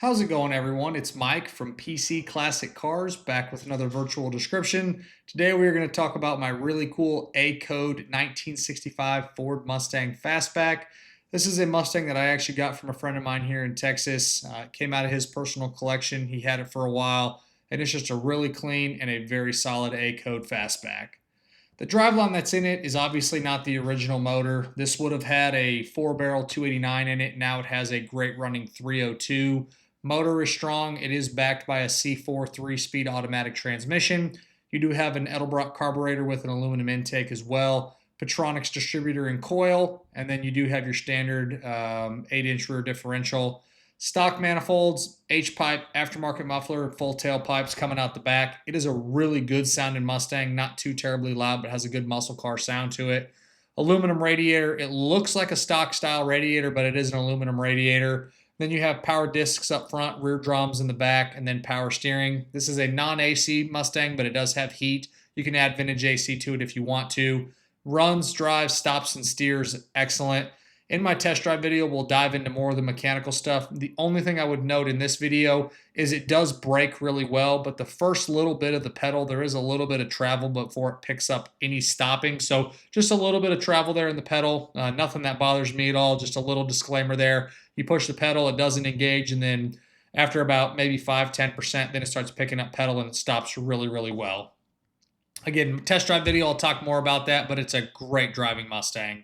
How's it going, everyone? It's Mike from PC Classic Cars, back with another virtual description. Today we are going to talk about my really cool A-Code 1965 Ford Mustang Fastback. This is a Mustang that I actually got from a friend of mine here in Texas. It came out of his personal collection. He had it for a while, and it's just a really clean and a very solid A-Code Fastback. The driveline that's in it is obviously not the original motor. This would have had a 4-barrel 289 in it. Now it has a great running 302. Motor is strong. It is backed by a C4 3-speed automatic transmission. You do have an Edelbrock carburetor with an aluminum intake as well, Petronix distributor and coil, and then you do have your standard 8-inch rear differential. Stock manifolds, H-pipe, aftermarket muffler, full tailpipes coming out the back. It is a really good sounding Mustang, not too terribly loud, but has a good muscle car sound to it. Aluminum radiator. It looks like a stock style radiator, but it is an aluminum radiator. Then you have power discs up front, rear drums in the back, and then power steering. This is a non-AC Mustang, but it does have heat. You can add vintage AC to it if you want to. Runs, drives, stops, and steers, excellent. In my test drive video, we'll dive into more of the mechanical stuff. The only thing I would note in this video is it does brake really well, but the first little bit of the pedal, there is a little bit of travel before it picks up any stopping. So just a little bit of travel there in the pedal. Nothing that bothers me at all. Just a little disclaimer there. You push the pedal, it doesn't engage, and then after about maybe 5-10%, then it starts picking up pedal and it stops really, really well. Again, test drive video, I'll talk more about that, but it's a great driving Mustang.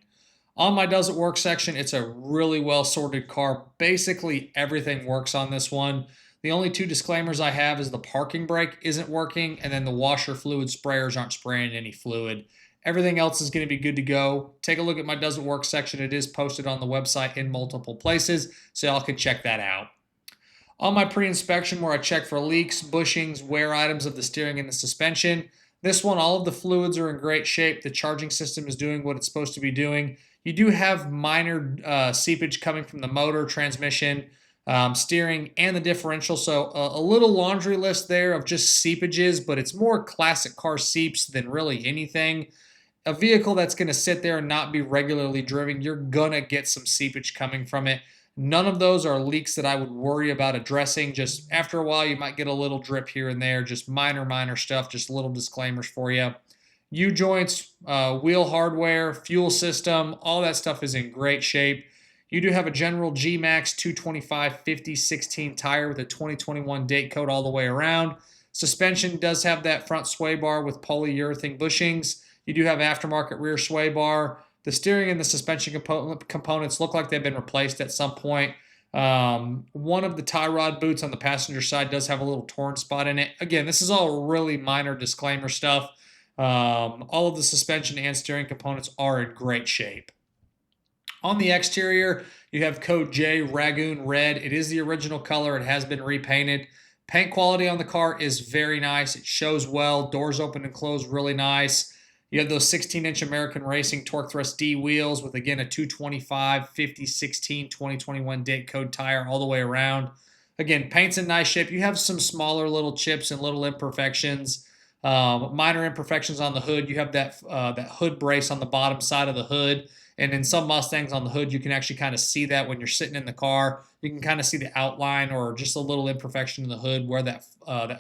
On my Does It Work section, it's a really well sorted car. Basically everything works on this one. The only two disclaimers I have is the parking brake isn't working, and then the washer fluid sprayers aren't spraying any fluid. Everything else is going to be good to go. Take a look at my Does It Work section. It is posted on the website in multiple places, so y'all can check that out. On my pre-inspection, where I check for leaks, bushings, wear items of the steering and the suspension, this one, all of the fluids are in great shape. The charging system is doing what it's supposed to be doing. You do have minor seepage coming from the motor, transmission, steering, and the differential. So a little laundry list there of just seepages, but it's more classic car seeps than really anything. A vehicle that's going to sit there and not be regularly driven, you're going to get some seepage coming from it. None of those are leaks that I would worry about addressing. Just after a while, you might get a little drip here and there, just minor stuff, just little disclaimers for you. U-joints, wheel hardware, fuel system, all that stuff is in great shape. You do have a general G-Max 225 50/16 tire with a 2021 date code all the way around. Suspension does have that front sway bar with polyurethane bushings. You do have aftermarket rear sway bar. The steering and the suspension components look like they've been replaced at some point. One of the tie rod boots on the passenger side does have a little torn spot in it. Again, this is all really minor disclaimer stuff. All of the suspension and steering components are in great shape. On the exterior, you have code J Ragoon Red. It is the original color. It has been repainted. Paint quality on the car is very nice. It shows well. Doors open and close really nice. You have those 16-inch American Racing Torque Thrust D wheels with, again, a 225 50/16 2021 date code tire all the way around. Again, paint's in nice shape. You have some smaller little chips and little imperfections. Minor imperfections on the hood. You have that hood brace on the bottom side of the hood, and in some Mustangs on the hood, you can actually kind of see that when you're sitting in the car. You can kind of see the outline or just a little imperfection in the hood where that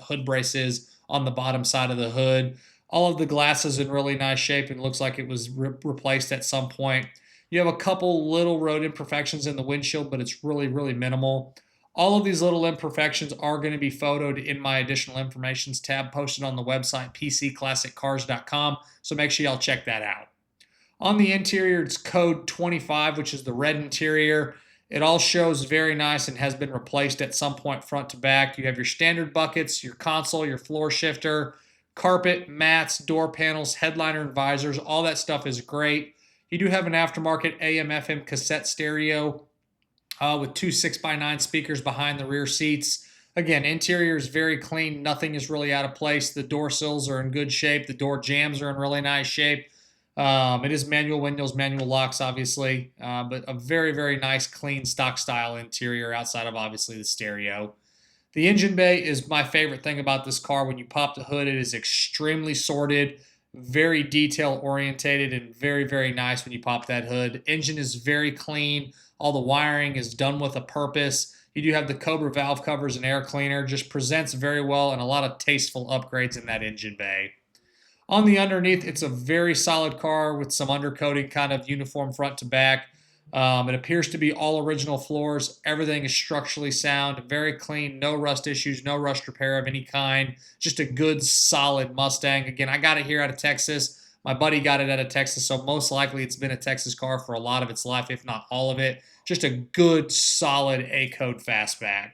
hood brace is on the bottom side of the hood. All of the glass is in really nice shape and looks like it was replaced at some point. You have a couple little road imperfections in the windshield, but it's really, really minimal. All of these little imperfections are going to be photoed in my additional informations tab posted on the website, pcclassiccars.com, so make sure y'all check that out. On the interior, it's code 25, which is the red interior. It all shows very nice and has been replaced at some point front to back. You have your standard buckets, your console, your floor shifter, carpet, mats, door panels, headliner and visors. All that stuff is great. You do have an aftermarket AM/FM cassette stereo with two 6x9 speakers behind the rear seats. Again, interior is very clean. Nothing is really out of place. The door sills are in good shape. The door jambs are in really nice shape. It is manual windows, manual locks, obviously, but a very, very nice, clean, stock style interior outside of, obviously, the stereo. The engine bay is my favorite thing about this car. When you pop the hood, it is extremely sorted, very detail orientated, and very, very nice when you pop that hood. Engine is very clean. All the wiring is done with a purpose. You do have the Cobra valve covers and air cleaner. Just presents very well and a lot of tasteful upgrades in that engine bay. On the underneath, it's a very solid car with some undercoating, kind of uniform front to back. It appears to be all original floors. Everything is structurally sound, very clean, no rust issues, no rust repair of any kind. Just a good, solid Mustang. Again, I got it here out of Texas. My buddy got it out of Texas, so most likely it's been a Texas car for a lot of its life, if not all of it. Just a good, solid A-Code Fastback.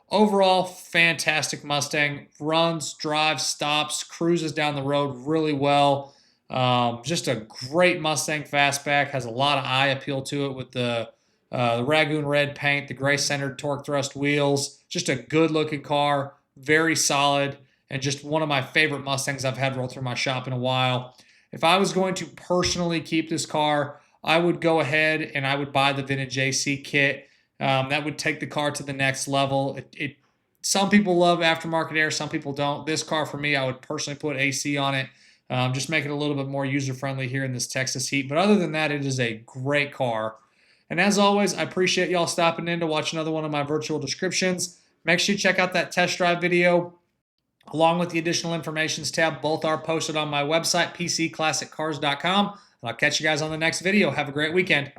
Overall, fantastic Mustang. Runs, drives, stops, cruises down the road really well. Just a great Mustang Fastback. Has a lot of eye appeal to it with the Ragoon red paint, the gray-centered torque thrust wheels. Just a good-looking car. Very solid. And just one of my favorite Mustangs I've had roll through my shop in a while. If I was going to personally keep this car, I would go ahead and I would buy the vintage AC kit. That would take the car to the next level. Some people love aftermarket air, some people don't. This car, for me, I would personally put AC on it. Just make it a little bit more user-friendly here in this Texas heat. But other than that, it is a great car. And as always, I appreciate y'all stopping in to watch another one of my virtual descriptions. Make sure you check out that test drive video along with the additional informations tab. Both are posted on my website, pcclassiccars.com. And I'll catch you guys on the next video. Have a great weekend.